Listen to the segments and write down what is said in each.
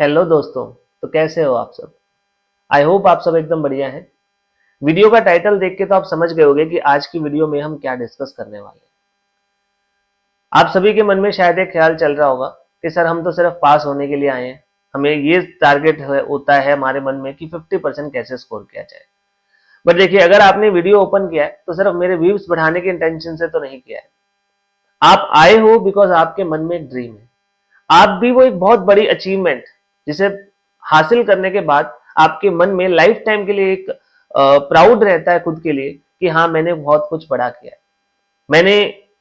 Hello दोस्तों। तो कैसे हो आप सब? आई होप आप सब एकदम बढ़िया हैं। वीडियो का टाइटल देख के तो आप समझ गए होंगे कि आज की वीडियो में हम क्या डिस्कस करने वाले हैं। आप सभी के मन में शायद एक ख्याल चल रहा होगा कि सर हम तो सिर्फ पास होने के लिए आए हैं, हमें ये टारगेट होता है हमारे मन में कि 50% कैसे स्कोर किया जाए। बट देखिए, अगर आपने वीडियो ओपन किया है तो सिर्फ मेरे व्यूज बढ़ाने के इंटेंशन से तो नहीं किया है। आप आए हो बिकॉज आपके मन में एक ड्रीम है। आप भी वो एक बहुत बड़ी अचीवमेंट जिसे हासिल करने के बाद आपके मन में लाइफ टाइम के लिए एक प्राउड रहता है खुद के लिए कि हाँ, मैंने बहुत कुछ बड़ा किया है। मैंने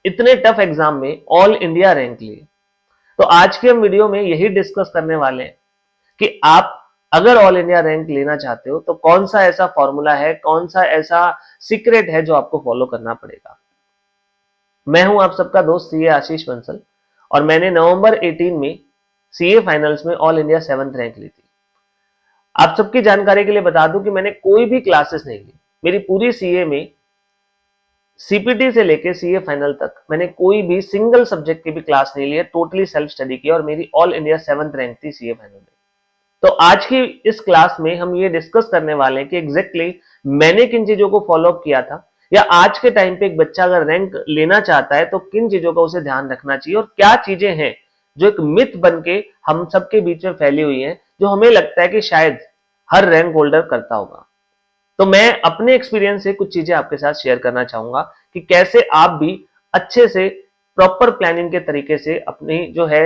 इतने टफ एग्जाम में ऑल इंडिया रैंक लिए। तो आज के हम वीडियो में यही डिस्कस करने वाले हैं कि आप अगर ऑल इंडिया रैंक लेना चाहते हो तो कौन सा ऐसा फॉर्मूला है, कौन सा ऐसा सीक्रेट है जो आपको फॉलो करना पड़ेगा। मैं हूं आप सबका दोस्त सीए आशीष बंसल और मैंने नवंबर 18 में सीए फाइनल्स में ऑल इंडिया 7th रैंक ली थी। आप सबकी जानकारी के लिए बता दूं कि मैंने कोई भी क्लासेस नहीं ली। मेरी पूरी सीए में सीपीटी से लेके सीए फाइनल तक मैंने कोई भी सिंगल सब्जेक्ट की भी क्लास नहीं ली, टोटली सेल्फ स्टडी की और मेरी ऑल इंडिया 7th रैंक थी सीए फाइनल में। तो आज की इस क्लास में हम ये डिस्कस करने वाले हैं कि एग्जैक्टली मैंने किन चीजों को फॉलो अप किया था, या आज के टाइम पे एक बच्चा अगर रैंक लेना चाहता है तो किन चीजों का उसे ध्यान रखना चाहिए और क्या चीजें हैं जो एक मिथ बन के हम सबके बीच में फैली हुई है, जो हमें लगता है कि शायद हर रैंक होल्डर करता होगा। तो मैं अपने एक्सपीरियंस से कुछ चीजें आपके साथ शेयर करना चाहूंगा कि कैसे आप भी अच्छे से प्रॉपर प्लानिंग के तरीके से अपनी जो है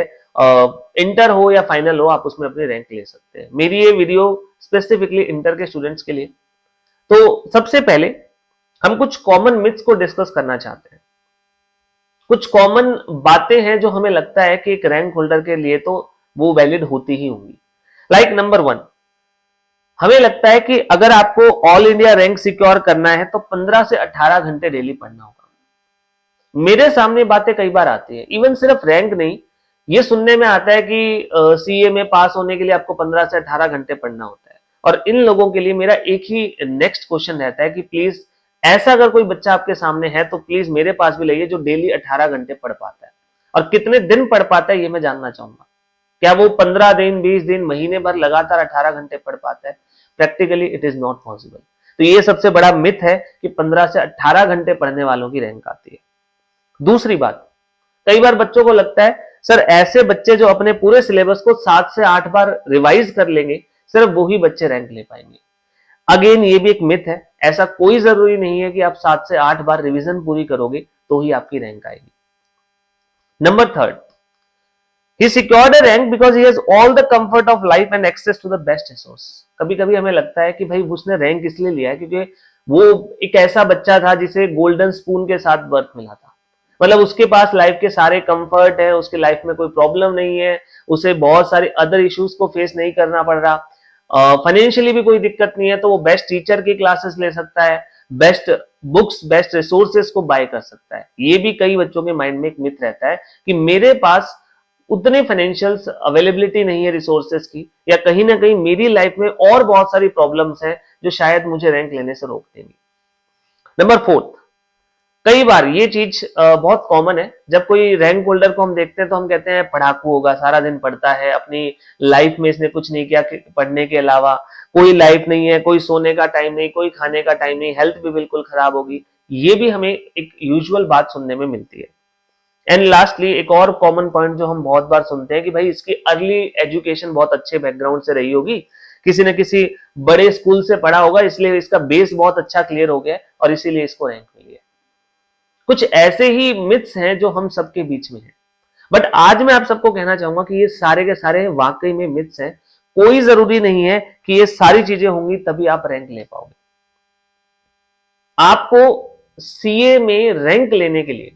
इंटर हो या फाइनल हो, आप उसमें अपनी रैंक ले सकते हैं। मेरी ये वीडियो स्पेसिफिकली इंटर के स्टूडेंट्स के लिए। तो सबसे पहले हम कुछ कॉमन मिथ्स को डिस्कस करना चाहते हैं। कुछ कॉमन बातें हैं जो हमें लगता है कि एक रैंक होल्डर के लिए तो वो वैलिड होती ही होंगी। लाइक नंबर 1, हमें लगता है कि अगर आपको ऑल इंडिया रैंक सिक्योर करना है तो 15 से 18 घंटे डेली पढ़ना होगा। मेरे सामने बातें कई बार आती है, इवन सिर्फ रैंक नहीं, ये सुनने में आता है कि सीए में पास होने के लिए आपको 15 से 18 घंटे पढ़ना होता है। और इन लोगों के लिए मेरा एक ही नेक्स्ट क्वेश्चन रहता है कि प्लीज, ऐसा अगर कोई बच्चा आपके सामने है तो प्लीज मेरे पास भी लाइए जो डेली 18 घंटे पढ़ पाता है। और कितने दिन पढ़ पाता है ये मैं जानना चाहूंगा। क्या वो 15 दिन, 20 दिन, महीने भर लगातार 18 घंटे पढ़ पाता है? Practically it is not possible. तो ये सबसे बड़ा मिथ है कि 15 से 18 घंटे पढ़ने वालों की रैंक आती है। दूसरी बात, कई बार बच्चों को लगता है सर ऐसे बच्चे जो अपने पूरे सिलेबस को 7 से 8 बार रिवाइज कर लेंगे, सिर्फ वो ही बच्चे रैंक ले पाएंगे। अगेन ये भी एक मिथ है। ऐसा कोई जरूरी नहीं है कि आप 7 से 8 बार रिवीजन पूरी करोगे तो ही आपकी रैंक आएगी। Number 3, he secured a rank because he has all the comfort of life and access to the best resource। कभी कभी हमें लगता है कि भाई उसने रैंक इसलिए लिया है क्योंकि वो एक ऐसा बच्चा था जिसे गोल्डन स्पून के साथ बर्थ मिला था। मतलब उसके पास लाइफ के सारे कंफर्ट है, उसके लाइफ में कोई प्रॉब्लम नहीं है, उसे बहुत सारे अदर इश्यूज को फेस नहीं करना पड़ रहा, फाइनेंशियली भी कोई दिक्कत नहीं है, तो वो बेस्ट टीचर की क्लासेस ले सकता है, बेस्ट बुक्स, बेस्ट रिसोर्सेस को बाय कर सकता है। ये भी कई बच्चों के माइंड में एक मिथ रहता है कि मेरे पास उतने फाइनेंशियल अवेलेबिलिटी नहीं है रिसोर्सेस की, या कहीं ना कहीं मेरी लाइफ में और बहुत सारी प्रॉब्लम्स हैं जो शायद मुझे रैंक लेने से रोक देंगी। नंबर 4, कई बार ये चीज बहुत कॉमन है। जब कोई रैंक होल्डर को हम देखते हैं तो हम कहते हैं पढ़ाकू होगा, सारा दिन पढ़ता है, अपनी लाइफ में इसने कुछ नहीं किया पढ़ने के अलावा, कोई लाइफ नहीं है, कोई सोने का टाइम नहीं, कोई खाने का टाइम नहीं, हेल्थ भी बिल्कुल खराब होगी। ये भी हमें एक यूजुअल बात सुनने में मिलती है। एंड लास्टली एक और कॉमन पॉइंट जो हम बहुत बार सुनते हैं कि भाई इसकी अर्ली एजुकेशन बहुत अच्छे बैकग्राउंड से रही होगी, किसी न किसी बड़े स्कूल से पढ़ा होगा, इसलिए इसका बेस बहुत अच्छा क्लियर हो गया और इसीलिए इसको रैंक मिली है। कुछ ऐसे ही मिथ्स हैं जो हम सबके बीच में हैं। बट आज मैं आप सबको कहना चाहूंगा कि ये सारे के सारे वाकई में मिथ्स हैं। कोई जरूरी नहीं है कि ये सारी चीजें होंगी तभी आप रैंक ले पाओगे। आपको सीए में रैंक लेने के लिए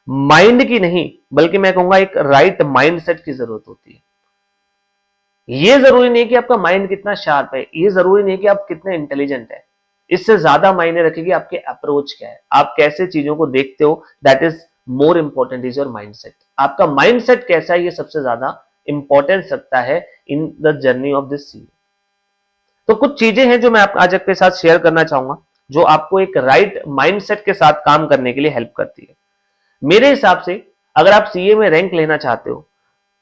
माइंड की नहीं, बल्कि मैं कहूंगा एक राइट माइंडसेट की जरूरत होती है। ये जरूरी नहीं कि आपका माइंड कितना शार्प है, ये जरूरी नहीं कि आप कितने इंटेलिजेंट है। इससे ज्यादा मायने रखेगी आपके अप्रोच क्या है, आप कैसे चीजों को देखते हो। That is more important is your mindset. आपका माइंडसेट कैसा है, ये सबसे ज्यादा इंपॉर्टेंस रखता है in the journey of this CA. तो कुछ चीजें हैं जो मैं आज आपके साथ शेयर करना चाहूंगा, जो आपको एक राइट माइंडसेट के साथ काम करने के लिए हेल्प करती है। मेरे हिसाब से अगर आप सीए में रैंक लेना चाहते हो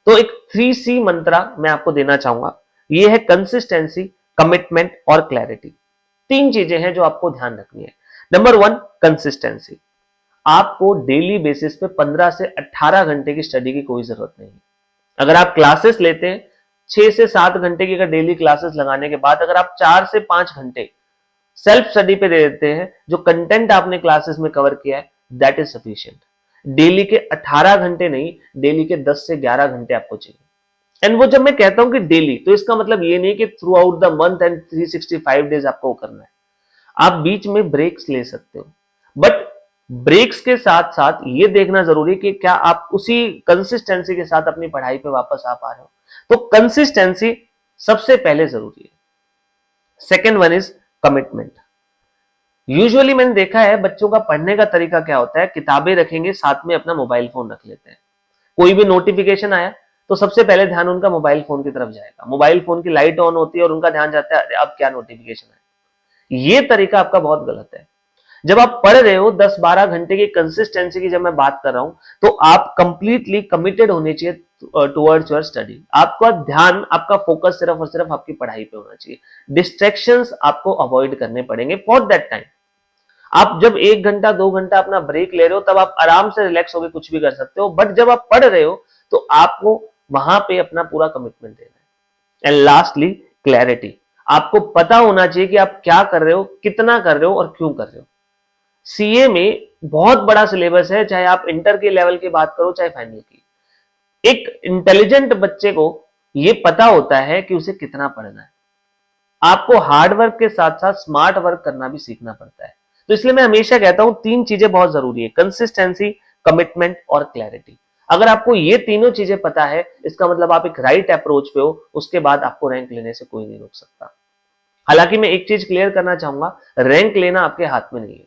तो एक 3C मंत्रा मैं आपको देना चाहूंगा, ये है कंसिस्टेंसी, कमिटमेंट और क्लैरिटी। तीन चीजें हैं जो आपको ध्यान रखनी है। Number 1, consistency. आपको डेली बेसिस पे 15 से 18 घंटे की स्टडी की कोई जरूरत नहीं है। अगर आप क्लासेस लेते हैं 6 से 7 घंटे की, अगर डेली क्लासेस लगाने के बाद अगर आप 4 से 5 घंटे सेल्फ स्टडी पे दे देते हैं, जो कंटेंट आपने क्लासेस में कवर किया है, दैट इज सफिशिएंट। डेली के 18 घंटे नहीं, डेली के 10 से 11 घंटे आपको चाहिए। एंड वो जब मैं कहता हूं कि डेली, तो इसका मतलब ये नहीं कि through out the month and 365 days आपको करना है। आप बीच में ब्रेक्स ले सकते हो, बट ब्रेक्स के साथ साथ ये देखना जरूरी है कि क्या आप उसी कंसिस्टेंसी के साथ अपनी पढ़ाई पे वापस आ पा रहे हो। तो कंसिस्टेंसी सबसे पहले जरूरी है। Second one is commitment. Usually मैंने देखा है बच्चों का पढ़ने का तरीका क्या होता है, किताबें रखेंगे, साथ में अपना मोबाइल फोन रख लेते हैं। कोई भी नोटिफिकेशन आया तो सबसे पहले ध्यान उनका मोबाइल फोन की तरफ जाएगा, मोबाइल फोन की लाइट ऑन होती है और उनका ध्यान जाता है अरे अब क्या नोटिफिकेशन आया। ये तरीका आपका बहुत गलत है। जब आप पढ़ रहे हो 10-12 घंटे की कंसिस्टेंसी की जब मैं बात कर रहा हूं, तो आप कंप्लीटली कमिटेड होने चाहिए टुवर्ड्स योर स्टडी। आपका ध्यान, आपका फोकस सिर्फ और सिर्फ आपकी पढ़ाई पे होना चाहिए। डिस्ट्रैक्शंस आपको अवॉइड करने पड़ेंगे फॉर दैट टाइम। आप जब 1 घंटा 2 घंटा अपना ब्रेक ले रहे हो, तब आप आराम से रिलैक्स होकर कुछ भी कर सकते हो, बट जब आप पढ़ रहे हो तो आपको वहां पे अपना पूरा कमिटमेंट देना है। And lastly, clarity. आपको पता होना चाहिए कि आप क्या कर रहे हो, कितना कर रहे हो और क्यों कर रहे हो। सीए में बहुत बड़ा सिलेबस है, चाहे आप इंटर के लेवल की बात करो चाहे फाइनल की। एक इंटेलिजेंट बच्चे को यह पता होता है कि उसे कितना पढ़ना है। आपको हार्ड वर्क के साथ साथ स्मार्ट वर्क करना भी सीखना पड़ता है। तो इसलिए मैं हमेशा कहता हूं तीन चीजें बहुत जरूरी है, कंसिस्टेंसी, कमिटमेंट और क्लैरिटी। अगर आपको ये तीनों चीजें पता है, इसका मतलब आप एक राइट अप्रोच पे हो, उसके बाद आपको रैंक लेने से कोई नहीं रोक सकता। हालांकि मैं एक चीज क्लियर करना चाहूंगा, रैंक लेना आपके हाथ में नहीं है।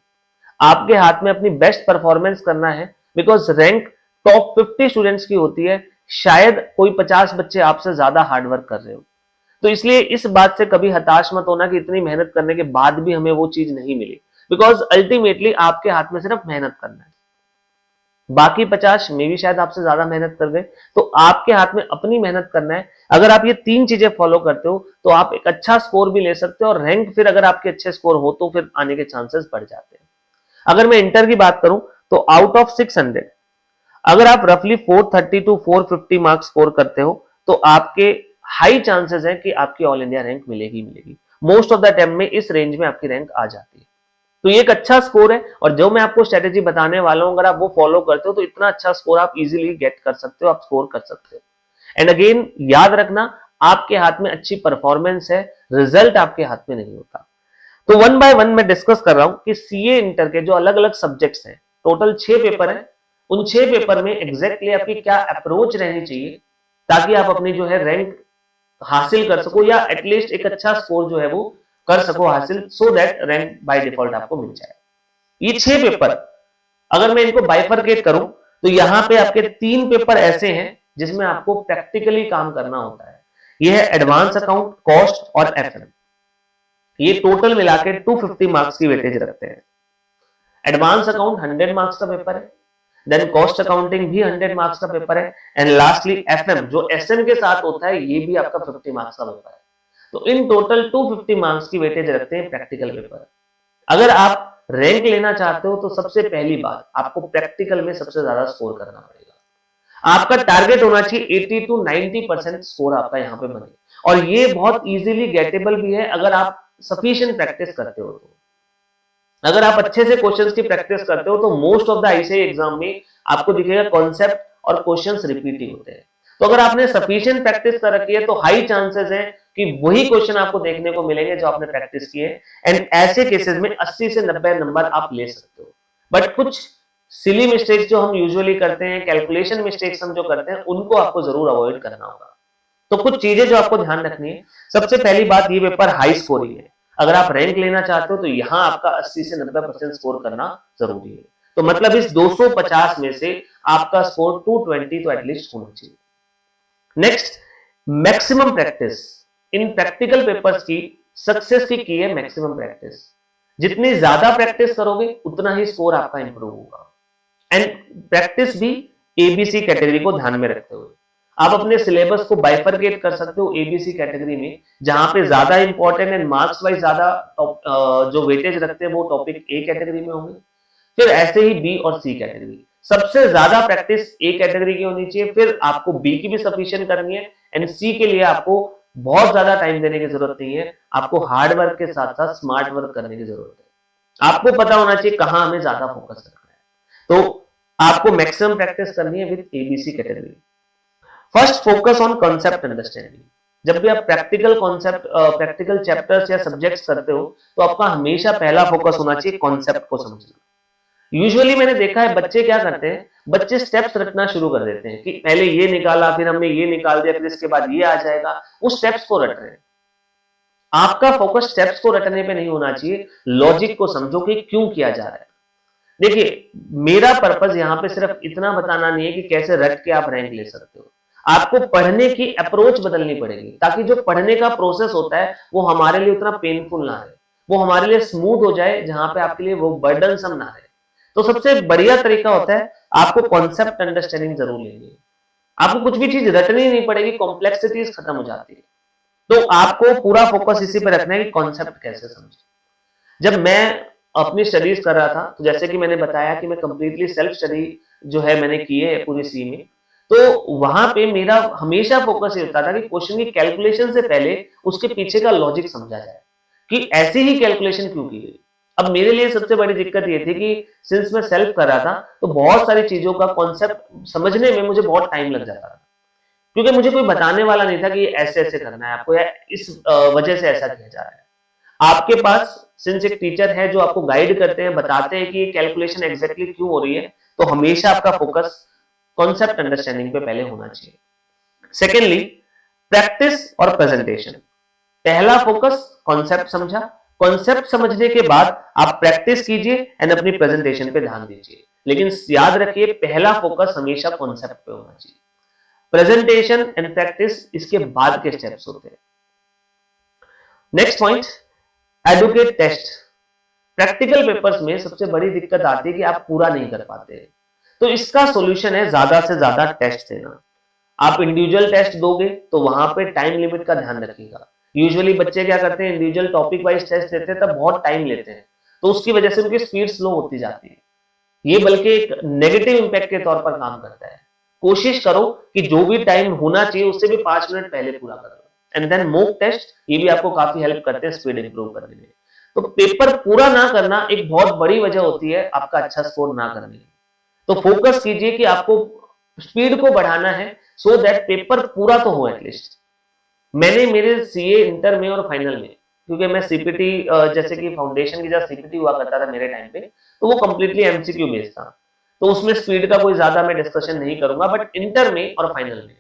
आपके हाथ में अपनी बेस्ट परफॉर्मेंस करना है, बिकॉज रैंक टॉप 50 स्टूडेंट्स की होती है। शायद कोई 50 बच्चे आपसे ज्यादा हार्डवर्क कर रहे हो। तो इसलिए इस बात से कभी हताश मत होना कि इतनी मेहनत करने के बाद भी हमें वो चीज नहीं मिली, बिकॉज अल्टीमेटली आपके हाथ में सिर्फ मेहनत करना है। बाकी 50 में भी शायद आपसे ज्यादा मेहनत कर गए, तो आपके हाथ में अपनी मेहनत करना है। अगर आप ये तीन चीजें फॉलो करते हो तो आप एक अच्छा स्कोर भी ले सकते हो, और रैंक फिर अगर आपके अच्छे स्कोर हो तो फिर आने के चांसेस बढ़ जाते हैं। अगर मैं इंटर की बात करूं तो आउट ऑफ 600 अगर आप रफली 430 टू 450 मार्क्स स्कोर करते हो, तो आपके हाई चांसेस हैं कि आपकी ऑल इंडिया रैंक मिलेगी मिलेगी। मोस्ट ऑफ द टाइम में इस रेंज में आपकी रैंक आ जाती है। तो ये एक अच्छा स्कोर है, और जो मैं आपको स्ट्रेटेजी बताने वाला हूं, अगर आप वो फॉलो करते हो तो इतना अच्छा स्कोर आप इजीली गेट कर सकते हो, आप स्कोर कर सकते हो। एंड अगेन याद रखना, आपके हाथ में अच्छी परफॉर्मेंस है, रिजल्ट आपके हाथ में नहीं होता। तो वन बाय वन मैं डिस्कस कर रहा हूं कि सीए इंटर के जो अलग अलग सब्जेक्ट्स हैं, टोटल 6 पेपर हैं, उन 6 पेपर में एग्जैक्टली आपकी क्या अप्रोच रहनी चाहिए ताकि आप अपनी जो है रैंक हासिल कर सको, या एटलीस्ट एक अच्छा स्कोर जो है वो कर सको हासिल, so that rank by default आपको मिल जाए। ये 6 पेपर अगर मैं इनको बाइफरकेट करूं तो यहां पे आपके 3 पेपर ऐसे हैं जिसमें आपको प्रैक्टिकली काम करना होता है। ये है एडवांस अकाउंट, कॉस्ट और एफएम। ये टोटल मिला के 250 मार्क्स की वेटेज रखते हैं। एडवांस अकाउंट 100 मार्क्स का पेपर है, देन कॉस्ट अकाउंटिंग भी 100 मार्क्स का पेपर है, एंड लास्टली एफएम जो एसएम के साथ होता है, ये भी आपका 50 मार्क्स का पेपर है। तो इन टोटल 250 मार्क्स की वेटेज रखते हैं प्रैक्टिकल पेपर। अगर आप रैंक लेना चाहते हो तो सबसे पहली बात आपको प्रैक्टिकल में सबसे ज्यादा स्कोर करना पड़ेगा। आपका टारगेट होना चाहिए 80 टू 90% स्कोर आपका यहाँ पे बने, और ये बहुत इजीली गेटेबल भी है अगर आप सफिशिएंट प्रैक्टिस करते हो। तो अगर आप अच्छे से क्वेश्चंस की प्रैक्टिस करते हो तो मोस्ट ऑफ द आईसीएई एग्जाम में आपको दिखेगा कॉन्सेप्ट और क्वेश्चंस रिपीट ही होते हैं। तो अगर आपने सफिशिएंट प्रैक्टिस कर रखी है तो हाई चांसेस है कि वही क्वेश्चन आपको देखने को मिलेंगे जो आपने प्रैक्टिस किए, एंड ऐसे केसेस में 80 से 90 नंबर आप ले सकते हो। बट कुछ सिली मिस्टेक्स जो हम यूजुअली करते हैं, कैलकुलेशन मिस्टेक्स हम जो करते हैं, उनको आपको जरूर अवॉइड करना होगा। तो कुछ चीजें जो आपको ध्यान रखनी है, सबसे पहली बात, ये पेपर हाई स्कोरिंग है। अगर आप रैंक लेना चाहते हो तो यहां आपका 80 से 90% स्कोर करना जरूरी है। तो मतलब इस 250 में से आपका स्कोर 220 तो एटलीस्ट होना चाहिए। Next, maximum practice. इन प्रैक्टिकल पेपर्स की सक्सेस की है मैक्सिमम प्रैक्टिस। जितनी ज्यादा प्रैक्टिस करोगे उतना ही स्कोर आपका इंप्रूव होगा। एंड प्रैक्टिस भी एबीसी कैटेगरी को ध्यान में रखते हुए। आप अपने सिलेबस को बाइफरकेट कर सकते हो एबीसी कैटेगरी में, जहां पे ज्यादा इंपॉर्टेंट एंड मार्क्स वाइज ज्यादा जो वेटेज रखते हैं वो टॉपिक ए कैटेगरी में होंगे, फिर ऐसे ही बी और सी कैटेगरी। सबसे ज्यादा प्रैक्टिस ए कैटेगरी की होनी चाहिए, फिर आपको बी की भी सफिशिएंट करनी है, एंड सी के लिए आपको बहुत ज्यादा टाइम देने की जरूरत नहीं है, आपको हार्ड वर्क के साथ साथ स्मार्ट वर्क करने की जरूरत है। आपको पता होना चाहिए कहां हमें ज्यादा फोकस रखना है, तो आपको मैक्सिमम प्रैक्टिस करनी है with ABC category. First focus on concept understanding. जब भी आप प्रैक्टिकल कॉन्सेप्ट प्रैक्टिकल चैप्टर्स या सब्जेक्ट्स करते हो तो आपका हमेशा पहला फोकस होना चाहिए कॉन्सेप्ट को समझना। यूजुअली मैंने देखा है बच्चे क्या करते हैं, बच्चे स्टेप्स रटना शुरू कर देते हैं कि पहले ये निकाला, फिर हमने ये निकाल दिया, फिर इसके बाद ये आ जाएगा, उस स्टेप्स को रट रहे हैं। आपका फोकस स्टेप्स को रटने पे नहीं होना चाहिए, लॉजिक को समझो कि क्यों किया जा रहा है। देखिए, मेरा पर्पस यहाँ पे सिर्फ इतना बताना नहीं है कि कैसे रट के आप रैंक ले सकते हो, आपको पढ़ने की अप्रोच बदलनी पड़ेगी, ताकि जो पढ़ने का प्रोसेस होता है वो हमारे लिए उतना पेनफुल ना रहे, वो हमारे लिए स्मूथ हो जाए, जहां पे आपके लिए वो बर्डनसम ना रहे। तो सबसे बढ़िया तरीका होता है आपको कॉन्सेप्ट अंडरस्टैंडिंग जरूर लेनी है। आपको कुछ भी चीज रटनी नहीं पड़ेगी, कॉम्प्लेक्सिटीज खत्म हो जाती है। तो आपको पूरा फोकस इसी पे रखना है कि कॉन्सेप्ट कैसे समझे। जब मैं अपनी स्टडीज कर रहा था, तो जैसे कि मैंने बताया कि मैं कंप्लीटली सेल्फ स्टडी जो है मैंने की है पूरी सी में, तो वहां पे मेरा हमेशा फोकस ये होता था कि क्वेश्चन की कैलकुलेशन से पहले उसके पीछे का लॉजिक समझा जाए कि ऐसी ही कैलकुलेशन क्यों की गई। अब मेरे लिए सबसे बड़ी दिक्कत ये थी कि सिंस मैं सेल्फ कर रहा था तो बहुत सारी चीजों का कॉन्सेप्ट समझने में मुझे बहुत टाइम लग जाता था, क्योंकि मुझे कोई बताने वाला नहीं था कि ऐसे ऐसे करना है आपको, या इस वजह से ऐसा किया जा रहा है। आपके पास सिंस एक टीचर है जो आपको गाइड करते हैं, बताते हैं कि ये कैलकुलेशन एग्जैक्टली क्यों हो रही है, तो हमेशा आपका फोकस कॉन्सेप्ट अंडरस्टैंडिंग पे पहले होना चाहिए। सेकेंडली, प्रैक्टिस और प्रेजेंटेशन। पहला फोकस कॉन्सेप्ट समझा, कॉन्सेप्ट समझने के बाद आप प्रैक्टिस कीजिए एंड अपनी प्रेजेंटेशन पे ध्यान दीजिए, लेकिन याद रखिए पहला फोकस हमेशा कॉन्सेप्ट पे होना चाहिए। प्रेजेंटेशन एंड प्रैक्टिस इसके बाद के स्टेप्स होते हैं। Next point, educate test. Practical papers में सबसे बड़ी दिक्कत आती है कि आप पूरा नहीं कर पाते, तो इसका सॉल्यूशन है ज्यादा से ज्यादा टेस्ट देना। आप इंडिविजुअल टेस्ट दोगे तो वहां पे टाइम लिमिट का ध्यान रखिएगा। यूजुअली बच्चे क्या करते हैं, इंडिविजुअल टॉपिक वाइज टेस्ट देते हैं तब बहुत टाइम लेते हैं, तो उसकी वजह से उनकी स्पीड स्लो होती जाती है। ये बल्कि एक नेगेटिव इंपैक्ट के तौर पर काम करता है। कोशिश करो कि जो भी टाइम होना चाहिए उससे भी 5 मिनट पहले पूरा कर लो, एंड देन मॉक टेस्ट, ये भी आपको काफी हेल्प करते हैं स्पीड इंप्रूव करने में। तो पेपर पूरा ना करना एक बहुत बड़ी वजह होती है आपका अच्छा स्कोर ना करने की। तो फोकस कीजिए कि आपको स्पीड को बढ़ाना है, सो दैट पेपर पूरा तो हो एटलीस्ट। मैंने मेरे सीए इंटर में और फाइनल में, क्योंकि मैं सीपीटी जैसे कि फाउंडेशन की जब सीपीटी हुआ करता था मेरे टाइम पे, तो वो कंप्लीटली एमसीक्यू बेस्ड था, तो उसमें स्पीड का कोई ज्यादा मैं डिस्कशन नहीं करूंगा। बट इंटर में और फाइनल में,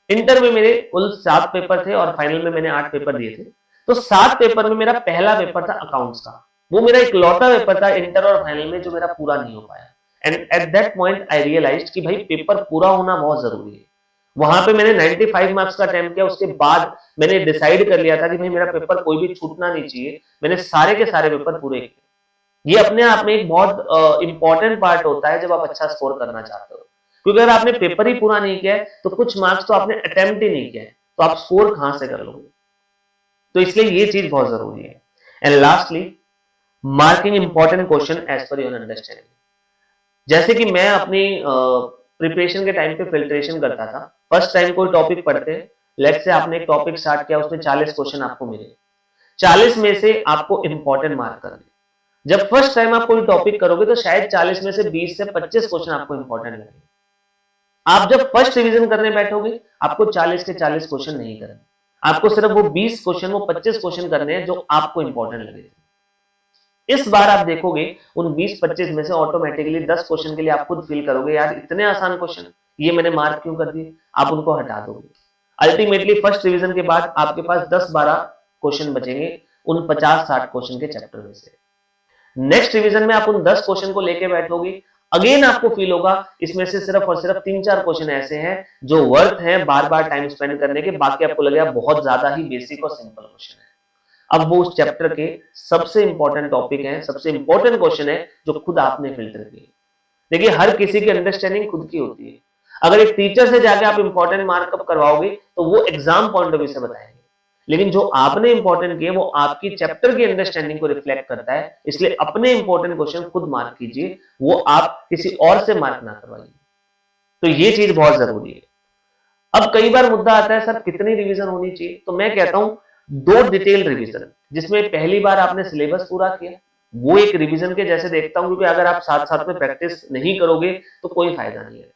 इंटर में मेरे कुल 7 पेपर थे और फाइनल में मैंने 8 पेपर दिए थे। तो 7 पेपर में मेरा पहला पेपर था अकाउंट्स का, वो मेरा इकलौता पेपर था इंटर और फाइनल में जो मेरा पूरा नहीं हो पाया। And at that point I realized कि भाई पेपर पूरा होना बहुत जरूरी है। वहां पे मैंने 95 मार्क्स का अटेम्प्ट किया, उसके बाद मैंने डिसाइड कर लिया था कि भाई मेरा पेपर कोई भी छूटना नहीं चाहिए, मैंने सारे के सारे पेपर पूरे किए। ये अपने आप में एक बहुत इंपॉर्टेंट पार्ट होता है जब आप अच्छा स्कोर करना चाहते हो, क्योंकि अगर आपने पेपर ही पूरा नहीं किया है तो कुछ मार्क्स तो आपने अटेम्प्ट ही नहीं किया है, तो आप स्कोर कहां से कर लोगे। तो इसलिए ये चीज बहुत जरूरी है। And lastly, marking important question as per your understanding. जैसे कि मैं अपनी प्रिपरेशन के टाइम पे फिल्ट्रेशन करता था। फर्स्ट टाइम कोई टॉपिक पढ़ते हैं, लेट्स से आपने एक टॉपिक स्टार्ट किया, उसमें 40 क्वेश्चन आपको मिले, 40 में से आपको इंपॉर्टेंट मार्क करने। जब फर्स्ट टाइम आप कोई टॉपिक करोगे तो शायद 40 में से 20 से 25 क्वेश्चन आपको इंपॉर्टेंट लगेंगे। आप जब फर्स्ट रिवीजन करने बैठोगे आपको 40 के 40 क्वेश्चन नहीं करने, आपको सिर्फ वो 20 क्वेश्चन, वो 25 क्वेश्चन करने हैं जो आपको इंपॉर्टेंट लगे। इस बार आप देखोगे उन 20-25 में से ऑटोमेटिकली 10 क्वेश्चन के लिए आप खुद फील करोगे यार इतने आसान क्वेश्चन, ये मैंने मार्क क्यों कर दिए, आप उनको हटा दोगे। अल्टीमेटली फर्स्ट रिवीजन के बाद आपके पास 10-12 क्वेश्चन बचेंगे उन 50-60 क्वेश्चन के चैप्टर में से। नेक्स्ट रिवीजन में आप उन 10 क्वेश्चन को लेके बैठोगे, अगेन आपको फील होगा इसमें से सिर्फ और सिर्फ 3-4 क्वेश्चन ऐसे हैं जो वर्थ हैं बार बार टाइम स्पेंड करने के, बाकी आपको लगेगा बहुत ज्यादा ही बेसिक और सिंपल क्वेश्चन है। अब वो उस चैप्टर के सबसे इंपॉर्टेंट टॉपिक है, सबसे इंपॉर्टेंट क्वेश्चन है जो खुद आपने फिल्टर किए। देखिए, हर किसी की अंडरस्टैंडिंग खुद की होती है। अगर एक टीचर से जाके आप इंपॉर्टेंट मार्कअप करवाओगे तो वो एग्जाम पॉइंट ऑफ व्यू से बताएंगे, लेकिन जो आपने इंपॉर्टेंट किए वो आपकी चैप्टर की अंडरस्टैंडिंग को रिफ्लेक्ट करता है, इसलिए अपने इंपॉर्टेंट क्वेश्चन खुद मार्क कीजिए, वो आप किसी और से मार्क ना करवाइए। तो ये चीज बहुत जरूरी है। अब कई बार मुद्दा आता है सर कितनी रिवीजन होनी चाहिए, तो मैं कहता हूं 2 डिटेल रिवीजन, जिसमें पहली बार आपने सिलेबस पूरा किया, वो एक रिवीजन के जैसे देखता हूं, क्योंकि अगर आप साथ साथ में प्रैक्टिस नहीं करोगे तो कोई फायदा नहीं है।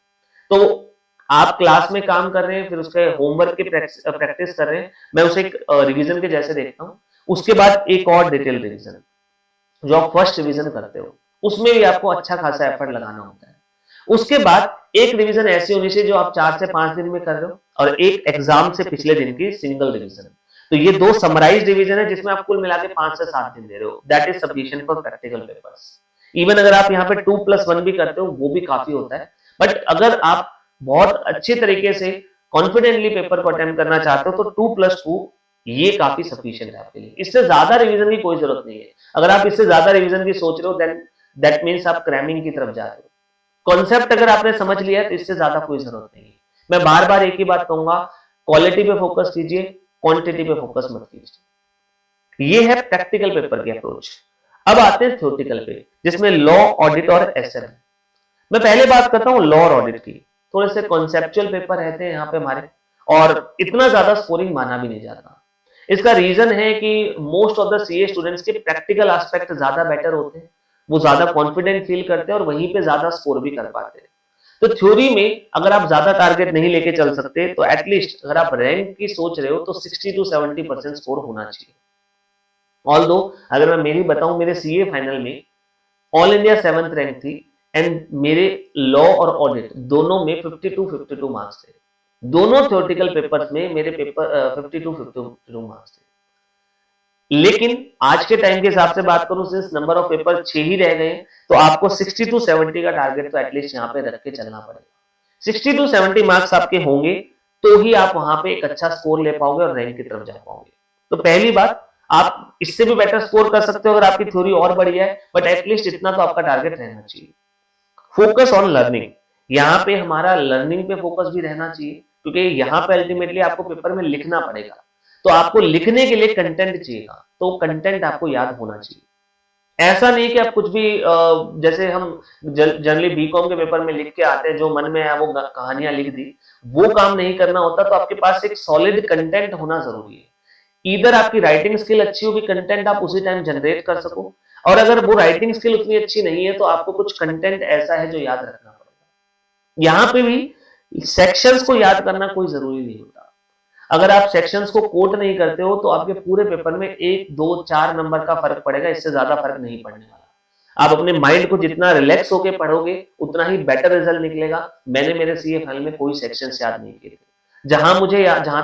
तो आप क्लास में काम कर रहे हैं, फिर उसके होमवर्क की प्रैक्टिस कर रहे हैं, मैं उसे एक रिवीजन के जैसे देखता हूँ। उसके बाद एक और डिटेल रिवीजन जो आप फर्स्ट रिवीजन करते हो, उसमें भी आपको अच्छा खासा एफर्ट लगाना होता है। उसके बाद एक रिवीजन ऐसी होनी चाहिए जो आप 4 से 5 दिन में कर रहे हो, और एक एग्जाम से पिछले दिन की सिंगल रिवीजन। तो ये 2 समराइज रिवीजन है जिसमें आप कुल मिला के 5 से 7 दिन दे रहे हो, that is sufficient for practical papers. Even अगर आप यहाँ पे 2+1 भी करते हो वो भी काफी होता है, बट अगर आप बहुत अच्छे तरीके से कॉन्फिडेंटली पेपर को अटेम्प्ट करना चाहते हो तो 2+2 ये काफी सफिशिएंट है आपके लिए। इससे ज्यादा रिवीजन की कोई जरूरत नहीं है। अगर आप इससे ज्यादा रिवीजन की सोच रहे हो देन दैट मीन्स आप क्रैमिंग की तरफ जा रहे हो। कॉन्सेप्ट अगर आपने समझ लिया है तो इससे ज्यादा कोई जरूरत नहीं है। मैं बार बार एक ही बात कहूंगा, क्वालिटी पे फोकस कीजिए, क्वांटिटी पे फोकस मत कीजिए। ये है प्रैक्टिकल पेपर की अप्रोच। अब आते हैं थ्योरेटिकल पे, जिसमें लॉ, ऑडिट और एसएम। मैं पहले बात करता हूँ लॉ और ऑडिट की। थोड़े से कॉन्सेप्चुअल पेपर रहते हैं यहाँ पे हमारे, और इतना ज्यादा स्कोरिंग माना भी नहीं जाता। इसका रीजन है कि most of the CA students के प्रैक्टिकल एस्पेक्ट ज्यादा बेटर होते हैं, वो ज्यादा कॉन्फिडेंट फील करते हैं और वहीं पे ज्यादा स्कोर भी कर पाते हैं। तो थ्योरी में अगर आप ज्यादा टारगेट नहीं लेके चल सकते तो एटलीस्ट अगर आप रैंक की सोच रहे हो तो 60 to 70% स्कोर होना चाहिए। ऑल्दो अगर मैं मेरी बताऊं, मेरे सीए फाइनल में ऑल इंडिया 7th रैंक थी, एंड मेरे लॉ और ऑडिट दोनों में 52 मार्क्स थे। दोनों थ्योरेटिकल पेपर्स में मेरे पेपर 52 मार्क्स थे। लेकिन आज के टाइम के हिसाब से बात करूं, सिंस नंबर ऑफ पेपर 6 ही रह गए, तो आपको 60 to 70 का टारगेट तो एटलीस्ट यहाँ पे रख के चलना पड़ेगा। 60 to 70 मार्क्स आपके होंगे तो ही आप वहां पे एक अच्छा स्कोर ले पाओगे और रैंक की तरफ जा पाओगे। तो पहली बात, आप इससे भी बेटर स्कोर कर सकते हो अगर आपकी थ्योरी और बढ़िया है, बट एटलीस्ट इतना तो आपका टारगेट रहना चाहिए। फोकस ऑन लर्निंग, यहाँ पे हमारा लर्निंग पे फोकस भी रहना चाहिए, क्योंकि यहाँ पे अल्टीमेटली आपको पेपर में लिखना पड़ेगा, तो आपको लिखने के लिए कंटेंट चाहिएगा, तो कंटेंट आपको याद होना चाहिए। ऐसा नहीं कि आप कुछ भी जैसे हम जनरली बीकॉम के पेपर में लिख के आते हैं, जो मन में है वो कहानियां लिख दी, वो काम नहीं करना होता। तो आपके पास एक सॉलिड कंटेंट होना जरूरी है। इधर आपकी राइटिंग स्किल अच्छी होगी, कंटेंट आप उसी टाइम जनरेट कर सको, और अगर वो राइटिंग स्किल उतनी अच्छी नहीं है तो आपको कुछ कंटेंट ऐसा है जो याद रखना पड़ेगा। यहाँ पे भी सेक्शंस को याद करना कोई जरूरी नहीं होता। अगर आप सेक्शंस को कोट नहीं करते हो तो आपके पूरे पेपर में 1, 2, 4 नंबर का फर्क पड़ेगा, इससे ज्यादा फर्क नहीं पड़ने वाला। आप अपने माइंड को जितना रिलैक्स होके पढ़ोगे उतना ही बेटर रिजल्ट निकलेगा। मैंने मेरे सीए फाइनल में कोई सेक्शंस याद नहीं किए थे। जहां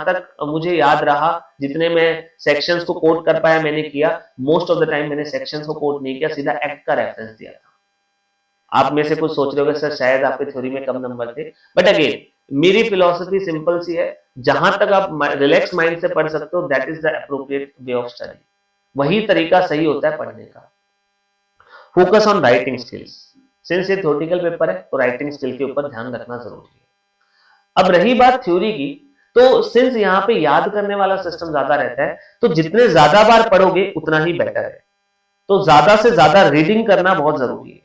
तक मुझे याद रहा, जितने मैं सेक्शंस को कोट कर पाया मैंने किया। मोस्ट ऑफ द टाइम मैंने सेक्शंस को कोट नहीं किया, सीधा एक्ट का रेफरेंस दिया था। आप में से कुछ सोच रहे होगे सर शायद आपके थ्योरी में कम नंबर थे, बट अगेन मेरी फिलॉसफी सिंपल सी है, जहां तक आप रिलैक्स माइंड से पढ़ सकते हो that is the appropriate way of study. वही तरीका सही होता है पढ़ने का। Focus on writing skills, since ये थ्योरेटिकल पेपर है तो राइटिंग स्किल के ऊपर ध्यान रखना जरूरी है। अब रही बात थ्योरी की, तो सिंस यहाँ पे याद करने वाला सिस्टम ज्यादा रहता है, तो जितने ज्यादा बार पढ़ोगे उतना ही बेटर है। तो ज्यादा से ज्यादा रीडिंग करना बहुत जरूरी है।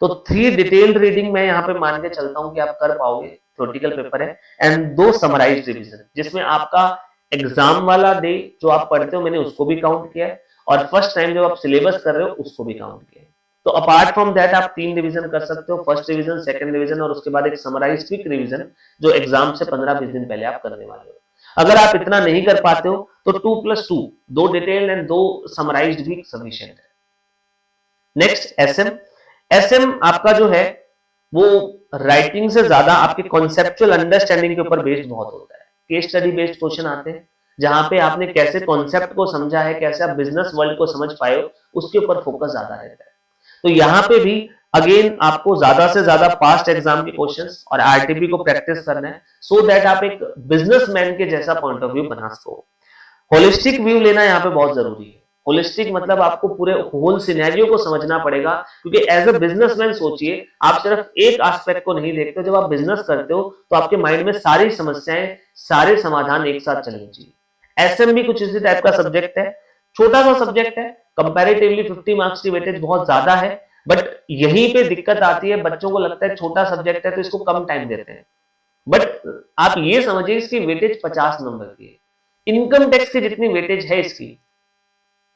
तो 3 डिटेल्ड रीडिंग मैं यहाँ पे मान के चलता हूँ कि आप कर पाओगे, थ्योरेटिकल पेपर है, एंड 2 समराइज्ड रिवीजन, जिसमें आपका एग्जाम वाला डे जो आप पढ़ते हो मैंने उसको भी काउंट किया है, और फर्स्ट टाइम जब आप सिलेबस कर रहे हो उसको भी काउंट किया है। तो अपार्ट फ्रॉम दैट आप 3 रिवीजन कर सकते हो, फर्स्ट रिवीजन, सेकंड रिवीजन, और उसके बाद एक समराइज्ड क्विक रिवीजन जो एग्जाम से 15-20 दिन पहले आप करने वाले हो। अगर आप इतना नहीं कर पाते हो तो 2+2, 2 डिटेल्ड एंड 2 समराइज्ड भी सफिशिएंट है। Next SM. एसएम आपका जो है वो राइटिंग से ज्यादा आपके कॉन्सेप्चुअल अंडरस्टैंडिंग के ऊपर बेस्ड बहुत होता है। केस स्टडी बेस्ड क्वेश्चन आते हैं जहां पे आपने कैसे कॉन्सेप्ट को समझा है, कैसे आप बिजनेस वर्ल्ड को समझ पाए हो, उसके ऊपर फोकस ज्यादा रहता है। तो यहाँ पे भी अगेन आपको ज्यादा से ज्यादा पास्ट एग्जाम के क्वेश्चंस और आरटीपी को प्रैक्टिस करना है, सो दैट आप एक बिजनेसमैन के जैसा पॉइंट ऑफ व्यू बना सको। होलिस्टिक व्यू लेना यहाँ पे बहुत जरूरी है। होलिस्टिक मतलब आपको पूरे होल सिनेरियो को समझना पड़ेगा, क्योंकि एज अ बिजनेसमैन सोचिए, आप सिर्फ एक एस्पेक्ट को नहीं देखते। जब आप बिजनेस करते हो तो आपके माइंड में सारी समस्याएं, सारे समाधान एक साथ चलने चाहिए। एसएम भी कुछ इसी टाइप का सब्जेक्ट है, छोटा सा सब्जेक्ट है, कंपैरेटिवली 50 मार्क्स की वेटेज बहुत ज्यादा है, बट यहीं पे दिक्कत आती है। बच्चों को लगता है छोटा सब्जेक्ट है तो इसको कम टाइम देते हैं, बट आप ये समझिए इसकी वेटेज 50 नंबर की है। इनकम टैक्स की जितनी वेटेज है इसकी,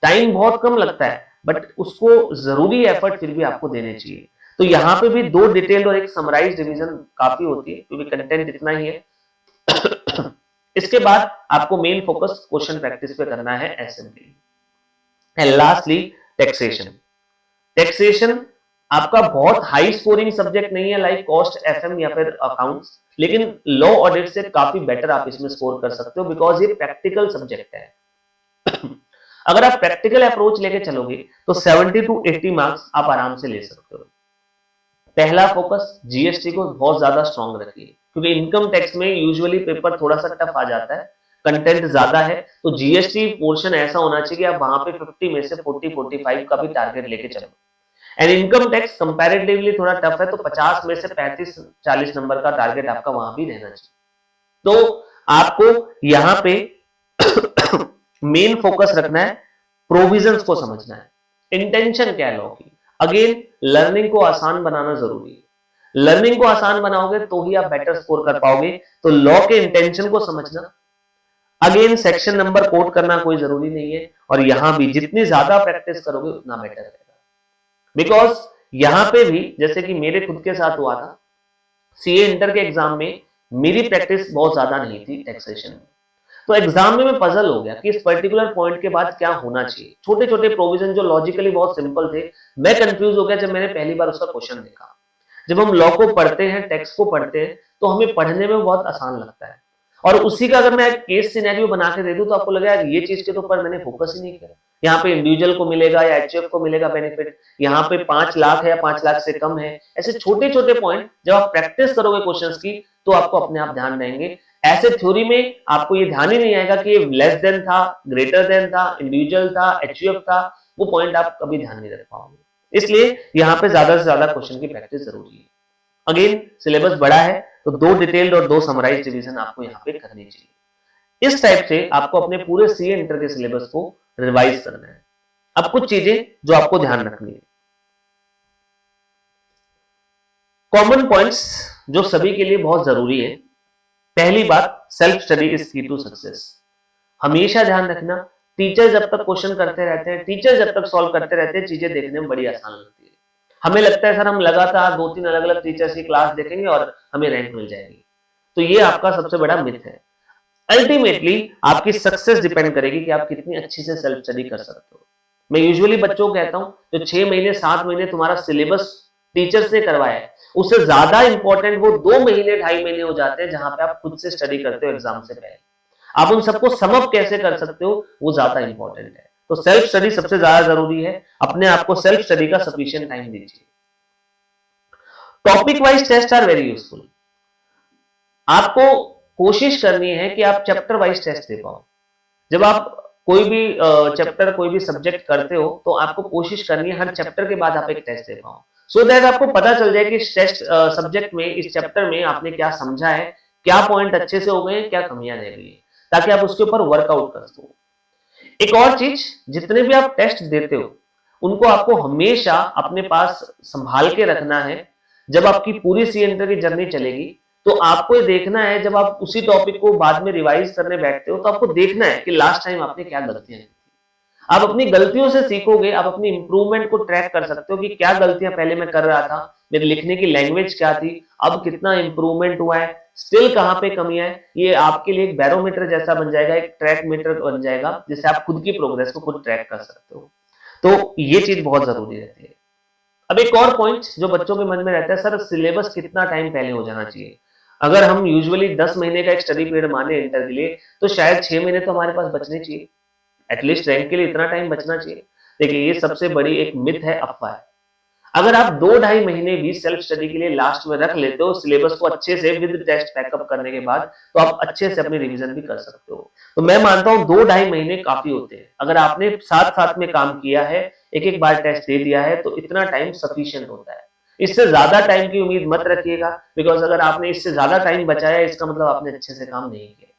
टाइम बहुत कम लगता है, बट उसको जरूरी एफर्ट फिर भी आपको देने चाहिए। तो यहाँ पे भी 2 डिटेल्ड और एक समराइज रिवीजन काफी होती है, क्योंकि कंटेंट इतना ही है। इसके बाद आपको मेन फोकस क्वेश्चन प्रैक्टिस पे करना है, SMP. And lastly taxation. Taxation आपका बहुत हाई स्कोरिंग सब्जेक्ट नहीं है लाइक कॉस्ट, एफएम या फिर अकाउंट्स, लेकिन लॉ ऑडिट से काफी बेटर आप इसमें स्कोर कर सकते हो, बिकॉज ये प्रैक्टिकल सब्जेक्ट है। अगर आप प्रैक्टिकल अप्रोच लेके चलोगे तो 70 टू 80 मार्क्स आप आराम से ले सकते हो। पहला फोकस जीएसटी को बहुत ज्यादा स्ट्रॉन्ग रखिए, क्योंकि इनकम टैक्स में यूजुअली पेपर थोड़ा सा टफ आ जाता है, कंटेंट ज्यादा है, तो जीएसटी पोर्शन ऐसा होना चाहिए कि आप वहां पे 50 में से 40-45 का भी टारगेट लेके चलो। एंड इनकम टैक्स कंपैरेटिवली थोड़ा टफ है, तो 50 में से 35-40 नंबर का टारगेट आपका वहां भी रहना चाहिए। तो आपको यहाँ पे मेन फोकस रखना है, प्रोविजंस को समझना है, इंटेंशन क्या है लॉ की। अगेन लर्निंग को आसान बनाना जरूरी है। लर्निंग को आसान बनाओगे तो ही आप बेटर स्कोर कर पाओगे। तो लॉ के इंटेंशन को समझना, अगेन सेक्शन नंबर कोट करना कोई जरूरी नहीं है, और यहां भी जितनी ज्यादा प्रैक्टिस करोगे उतना बेटर रहेगा। बिकॉज यहां पे भी जैसे कि मेरे खुद के साथ हुआ था, सीए इंटर के एग्जाम में मेरी प्रैक्टिस बहुत ज्यादा नहीं थी टैक्सेशन में, तो एग्जाम में मैं पजल हो गया कि इस पर्टिकुलर पॉइंट के बाद क्या होना चाहिए। छोटे छोटे प्रोविजन जो लॉजिकली बहुत सिंपल थे, मैं कंफ्यूज हो गया जब मैंने पहली बार उसका क्वेश्चन देखा। जब हम लॉ को पढ़ते हैं, टैक्स को पढ़ते हैं, तो हमें पढ़ने में बहुत आसान लगता है, और उसी का अगर मैं केस सिनेरियो बना के दे दूं तो आपको लगेगा यार ये चीज के तो ऊपर मैंने फोकस ही नहीं किया। यहाँ पे इंडिविजुअल को मिलेगा या एचयूएफ को मिलेगा बेनिफिट, यहाँ पे 5 लाख है या 5 लाख से कम है। ऐसे छोटे छोटे पॉइंट जब आप प्रैक्टिस करोगे क्वेश्चंस की तो आपको अपने आप ध्यान रहेंगे। ऐसे थ्योरी में आपको ये ध्यान ही नहीं आएगा कि ये लेस देन था, ग्रेटर देन था, इंडिविजुअल था, एचयूएफ था, वो पॉइंट आप कभी ध्यान नहीं रख पाओगे। इसलिए यहाँ पे ज्यादा से ज्यादा क्वेश्चन की प्रैक्टिस जरूरी है। अगेन सिलेबस बड़ा है, तो 2 डिटेल्ड और 2 समराइज रिवीजन आपको यहाँ पे करनी चाहिए। इस टाइप से आपको अपने पूरे सीए इंटर के सिलेबस को रिवाइज करना है। अब कुछ चीजें जो आपको ध्यान रखनी है, कॉमन पॉइंट्स जो सभी के लिए बहुत जरूरी है। पहली बात, सेल्फ स्टडी इज की टू सक्सेस। हमेशा ध्यान रखना, टीचर जब तक क्वेश्चन करते रहते हैं, टीचर जब तक सॉल्व करते रहते हैं, चीजें देखने में बड़ी आसान लगती है। हमें लगता है सर हम लगातार 2-3 अलग अलग टीचर्स की क्लास देखेंगे और हमें रैंक मिल जाएगी, तो ये आपका सबसे बड़ा मिथ है। अल्टीमेटली आपकी सक्सेस डिपेंड करेगी कि आप कितनी अच्छी से सेल्फ स्टडी कर सकते हो। मैं यूजुअली बच्चों को कहता हूं, जो 6 महीने 7 महीने तुम्हारा सिलेबस टीचर्स ने करवाया है, उससे ज्यादा इंपॉर्टेंट वो 2 महीने 2.5 महीने हो जाते हैं जहां पे आप खुद से स्टडी करते हो एग्जाम से पहले। आप उन सबको सम अप कैसे कर सकते हो वो ज्यादा इंपॉर्टेंट है। तो सेल्फ स्टडी सबसे ज्यादा जरूरी है, अपने आप को सेल्फ स्टडी का सफिशिएंट टाइम दीजिए। Topic wise test are very useful. आपको कोशिश करनी है कि आप चैप्टर वाइज टेस्ट दे पाओ। जब आप कोई भी चैप्टर कोई भी सब्जेक्ट करते हो तो आपको कोशिश करनी है हर चैप्टर के बाद आप एक टेस्ट दे पाओ, सो दैट आपको पता चल जाए कि इस टेस्ट सब्जेक्ट में, इस चैप्टर में आपने क्या समझा है, क्या पॉइंट अच्छे से हो गए, क्या कमियां रह गई, ताकि आप उसके ऊपर वर्कआउट कर सको। एक और चीज, जितने भी आप टेस्ट देते हो उनको आपको हमेशा अपने पास संभाल के रखना है। जब आपकी पूरी सी इंटर की जर्नी चलेगी तो आपको ये देखना है, जब आप उसी टॉपिक को बाद में रिवाइज करने बैठते हो तो आपको देखना है कि लास्ट टाइम आपने क्या गलतियां की। आप अपनी गलतियों से सीखोगे, आप अपनी इंप्रूवमेंट को ट्रैक कर सकते हो कि क्या गलतियां पहले मैं कर रहा था, मेरे लिखने की लैंग्वेज क्या थी, अब कितना इंप्रूवमेंट हुआ है, स्टिल कहां पे कमियां है। ये आपके लिए एक बैरोमीटर जैसा बन जाएगा, एक ट्रैक मीटर बन जाएगा, जिससे आप खुद की प्रोग्रेस को खुद ट्रैक कर सकते हो। तो ये चीज बहुत जरूरी रहती है। अब एक और पॉइंट जो बच्चों के मन में रहता है, सर सिलेबस कितना टाइम पहले हो जाना चाहिए। अगर हम यूजुअली 10 महीने का एक स्टडी पीरियड माने इंटर के लिए, तो शायद 6 महीने तो हमारे पास बचने चाहिए, एटलीस्ट रैंक के लिए इतना टाइम बचना चाहिए। देखिए ये सबसे बड़ी एक मिथ है, अफवाह है। अगर आप 2-2.5 महीने भी सेल्फ स्टडी के लिए लास्ट में रख लेते हो सिलेबस को अच्छे से विद टेस्ट पैकअप करने के बाद, तो आप अच्छे से अपनी रिवीजन भी कर सकते हो। तो मैं मानता हूँ 2-2.5 महीने काफी होते हैं। अगर आपने साथ साथ में काम किया है, एक एक बार टेस्ट दे दिया है, तो इतना टाइम सफिशिएंट होता है। इससे ज्यादा टाइम की उम्मीद मत रखिएगा, बिकॉज अगर आपने इससे ज्यादा टाइम बचाया इसका मतलब आपने अच्छे से काम नहीं किया।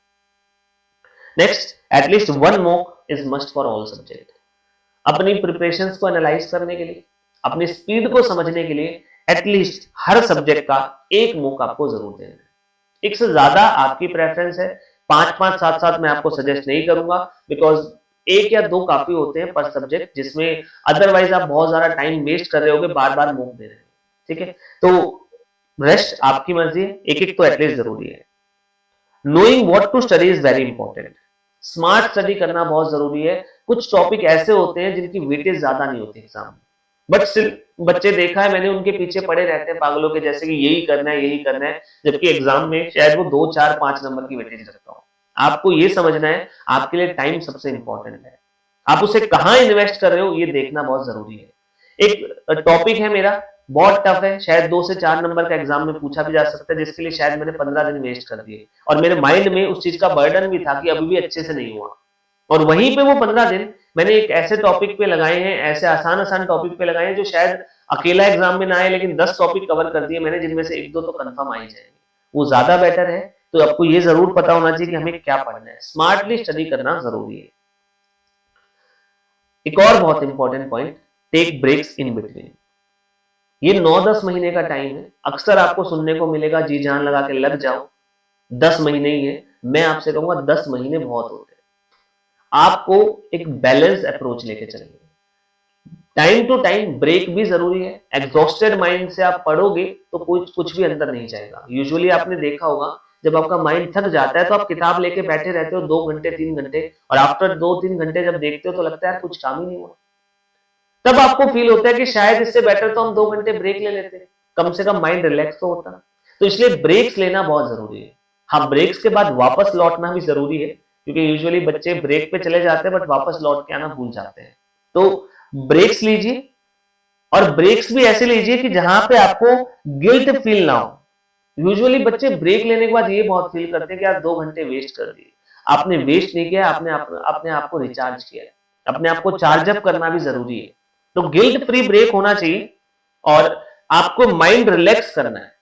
Next, at least 1 mock is must for all subject. अपनी प्रिपरेशंस को एनालाइज करने के लिए, अपनी स्पीड को समझने के लिए एटलीस्ट हर सब्जेक्ट का एक मॉक आपको जरूर देना है। एक से ज्यादा आपकी प्रेफरेंस है, 5-5 7-7 मैं आपको सजेस्ट नहीं करूंगा, बिकॉज 1 या 2 काफी होते हैं पर सब्जेक्ट, जिसमें अदरवाइज आप बहुत ज्यादा टाइम वेस्ट कर रहे होगे बार बार मॉक दे रहे हैं। ठीक है, तो रेस्ट आपकी मर्जी है, एक एक तो एटलीस्ट जरूरी है। Knowing what to study is very important. Smart study करना बहुत जरूरी है। कुछ टॉपिक ऐसे होते हैं जिनकी वेटेज ज्यादा नहीं होती एग्जाम में, बट स्टिल बच्चे देखा है मैंने, उनके पीछे पड़े रहते हैं पागलों के जैसे कि यही करना है यही करना है, जबकि एग्जाम में शायद वो 2 4 5 नंबर की वेटेज रखता हो। आपको ये समझना है आपके लिए टाइम सबसे इंपॉर्टेंट है, आप उसे कहाँ इन्वेस्ट कर रहे हो ये देखना बहुत जरूरी है। एक टॉपिक है मेरा, बहुत टफ है, शायद 2 से 4 नंबर का एग्जाम में पूछा भी जा सकता है, जिसके लिए शायद मैंने 15 दिन वेस्ट कर दिए, और मेरे माइंड में उस चीज का बर्डन भी था कि अभी भी अच्छे से नहीं हुआ, और वहीं पे वो 15 दिन मैंने एक ऐसे टॉपिक पे लगाए हैं, ऐसे आसान आसान टॉपिक पे लगाए हैं जो शायद अकेला एग्जाम में ना आए, लेकिन 10 टॉपिक कवर कर दिए मैंने, जिनमें से 1-2 तो कंफर्म आ ही जाएंगे। वो ज्यादा बेटर है। तो आपको ये जरूर पता होना चाहिए कि हमें क्या पढ़ना है, स्मार्टली स्टडी करना जरूरी है। एक और बहुत important point, take breaks in between. ये 9-10 महीने का टाइम है, अक्सर आपको सुनने को मिलेगा जी जान लगा के लग जाओ, 10 महीने ही है। मैं आपसे कहूंगा 10 महीने बहुत होते हैं। आपको एक बैलेंस अप्रोच लेके चलेंगे, टाइम टू टाइम ब्रेक भी जरूरी है। एग्जॉस्टेड माइंड से आप पढ़ोगे तो कुछ भी अंदर नहीं जाएगा। यूजुअली आपने देखा होगा जब आपका माइंड थक जाता है तो आप किताब लेके बैठे रहते हो 2 घंटे 3 घंटे, और आफ्टर 2-3 घंटे जब देखते हो तो लगता है कुछ काम ही नहीं हुआ। तब आपको फील होता है कि शायद इससे बेटर तो हम 2 घंटे ब्रेक ले लेते, कम से कम माइंड रिलैक्स तो होता। तो इसलिए ब्रेक्स लेना बहुत जरूरी है। हाँ, ब्रेक्स के बाद वापस लौटना भी जरूरी है, क्योंकि यूजुअली बच्चे ब्रेक पे चले जाते हैं बट वापस लौट के आना भूल जाते हैं। तो ब्रेक्स लीजिए, और ब्रेक्स भी ऐसे लीजिए कि जहां पे आपको गिल्ट फील ना हो। यूजुअली बच्चे ब्रेक लेने के बाद ये बहुत फील करते हैं कि यार 2 घंटे वेस्ट कर दिए। आपने वेस्ट नहीं किया, अपने आप को रिचार्ज किया, अपने आप को चार्ज अप करना भी जरूरी है। तो गिल्ट फ्री ब्रेक होना चाहिए, और आपको माइंड रिलैक्स करना है।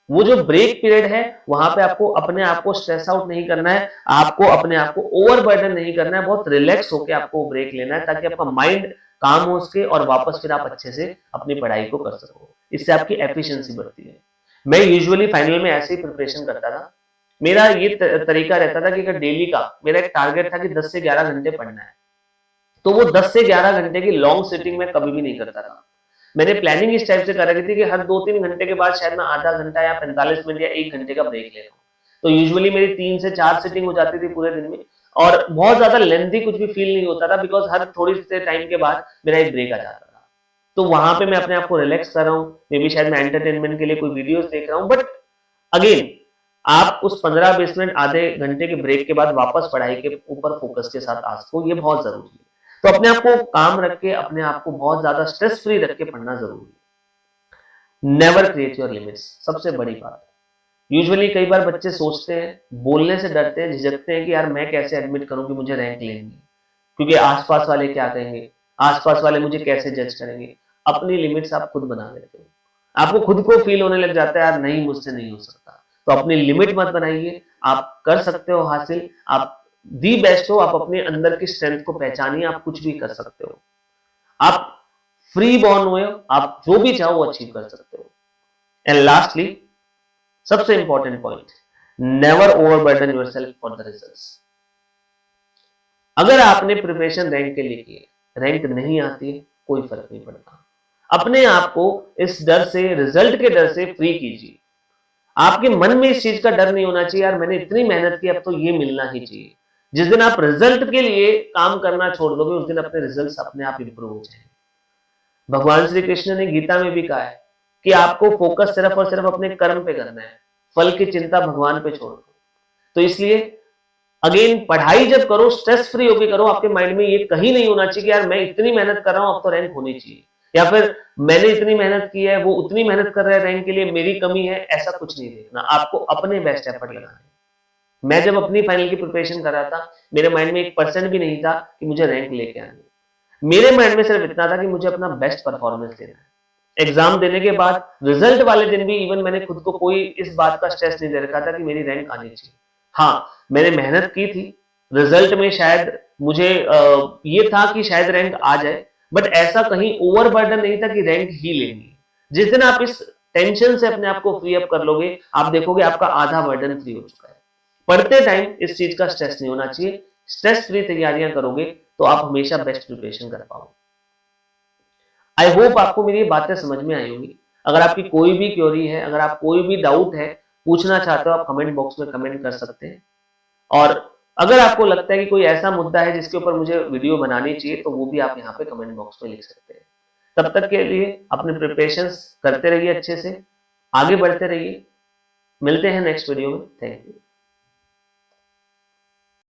वो जो ब्रेक पीरियड है वहां पे आपको अपने आप को स्ट्रेस आउट नहीं करना है, आपको अपने आप को ओवरबर्डन नहीं करना है, बहुत रिलैक्स होकर आपको ब्रेक लेना है, ताकि आपका माइंड काम हो सके और वापस फिर आप अच्छे से अपनी पढ़ाई को कर सको। इससे आपकी एफिशिएंसी बढ़ती है। मैं यूजुअली फाइनल में ऐसे ही प्रिपरेशन करता था। मेरा ये तरीका रहता था कि अगर डेली का मेरा एक टारगेट था कि 10 से 11 घंटे पढ़ना है, तो वो 10 से 11 घंटे की लॉन्ग सिटिंग में कभी भी नहीं करता था। मैंने प्लानिंग इस टाइप से कर रखी थी कि हर 2-3 घंटे के बाद शायद मैं आधा घंटा या 45 मिनट या 1 घंटे का ब्रेक ले रहा हूँ। तो यूजुअली मेरी 3 से 4 सिटिंग हो जाती थी पूरे दिन में, और बहुत ज्यादा लेंथी कुछ भी फील नहीं होता था, बिकॉज हर थोड़ी से टाइम के बाद मेरा एक ब्रेक आ जाता था। तो वहां पे मैं अपने आप को रिलैक्स कर रहा हूँ, मे बी शायद मैं एंटरटेनमेंट के लिए कोई वीडियोस देख रहा हूँ, बट अगेन आप उस 15-20 मिनट आधे घंटे के ब्रेक के बाद वापस पढ़ाई के ऊपर फोकस के साथ आ सको, ये बहुत जरूरी है। तो अपने आप को काम रख के, अपने आप को बहुत ज्यादा स्ट्रेस फ्री रख के पढ़ना जरूरी है। नेवर क्रिएट योर लिमिट्स, सबसे बड़ी बात। यूजुअली कई बार बच्चे सोचते हैं, बोलने से डरते हैं, झिझकते हैं कि यार मैं कैसे एडमिट करूं कि मुझे रैंक लेनी है, क्योंकि आसपास वाले क्या कहेंगे, आसपास वाले मुझे कैसे जज करेंगे। अपनी लिमिट्स आप खुद बना लेते हो, आपको खुद को फील होने लग जाता है यार नहीं, मुझसे नहीं हो सकता। तो अपनी लिमिट मत बनाइए, आप कर सकते हो हासिल, आप दी बेस्ट हो, आप अपने अंदर की स्ट्रेंथ को पहचानिए, आप कुछ भी कर सकते हो। आप फ्री बॉर्न हुए हो, आप जो भी चाहो वो अचीव कर सकते हो। एंड लास्टली, सबसे important point, never overburden yourself for the results. अगर आपने प्रिपरेशन रैंक के लिए की, रैंक नहीं आती है, कोई फर्क नहीं पड़ता। अपने आप को इस डर से, रिजल्ट के डर से फ्री कीजिए। आपके मन में इस चीज का डर नहीं होना चाहिए यार मैंने इतनी मेहनत की, अब तो ये मिलना ही चाहिए। जिस दिन आप रिजल्ट के लिए काम करना छोड़ दोगे, उस दिन अपने रिजल्ट्स अपने आप इंप्रूव हो जाएंगे। भगवान श्री कृष्ण ने गीता में भी कहा है कि आपको फोकस सिर्फ और सिर्फ अपने कर्म पे करना है, फल की चिंता भगवान पे छोड़ दो। तो इसलिए अगेन, पढ़ाई जब करो स्ट्रेस फ्री होकर करो, आपके माइंड में ये कहीं नहीं होना चाहिए कि यार मैं इतनी मेहनत कर रहा हूं अब तो रैंक होनी चाहिए, या फिर मैंने इतनी मेहनत की है, वो उतनी मेहनत कर रहा है रैंक के लिए, मेरी कमी है, ऐसा कुछ नहीं देखना। आपको अपने बेस्ट एफर्ट लगाना है। मैं जब अपनी फाइनल की प्रिपरेशन कर रहा था, मेरे माइंड में 1% भी नहीं था कि मुझे रैंक लेके आनी है। मेरे माइंड में सिर्फ इतना था कि मुझे अपना बेस्ट परफॉर्मेंस देना है। एग्जाम देने के बाद रिजल्ट वाले दिन भी इवन मैंने खुद को कोई इस बात का स्ट्रेस नहीं दे रखा था कि मेरी रैंक आनी चाहिए। हाँ, मैंने मेहनत की थी, रिजल्ट में शायद मुझे ये था कि शायद रैंक आ जाए, बट ऐसा कहीं ओवर बर्डन नहीं था कि रैंक ही लेनी है। जिस दिन आप इस टेंशन से अपने आप को फ्री अप कर लोगे, आप देखोगे आपका आधा बर्डन फ्री हो चुका है। पढ़ते टाइम इस चीज का स्ट्रेस नहीं होना चाहिए। स्ट्रेस फ्री तैयारियां करोगे तो आप हमेशा बेस्ट प्रिपरेशन कर पाओगे। आई होप आपको मेरी ये बातें समझ में आई होंगी। अगर आपकी कोई भी क्वेरी है, अगर आप कोई भी डाउट है, पूछना चाहते हो, आप कमेंट बॉक्स में कमेंट कर सकते हैं। और अगर आपको लगता है कि कोई ऐसा मुद्दा है जिसके ऊपर मुझे वीडियो बनानी चाहिए, तो वो भी आप यहाँ पे कमेंट बॉक्स में लिख सकते हैं। तब तक के लिए अपने प्रिपरेशंस करते रहिए अच्छे से, आगे बढ़ते रहिए। मिलते हैं नेक्स्ट वीडियो में। Thank you.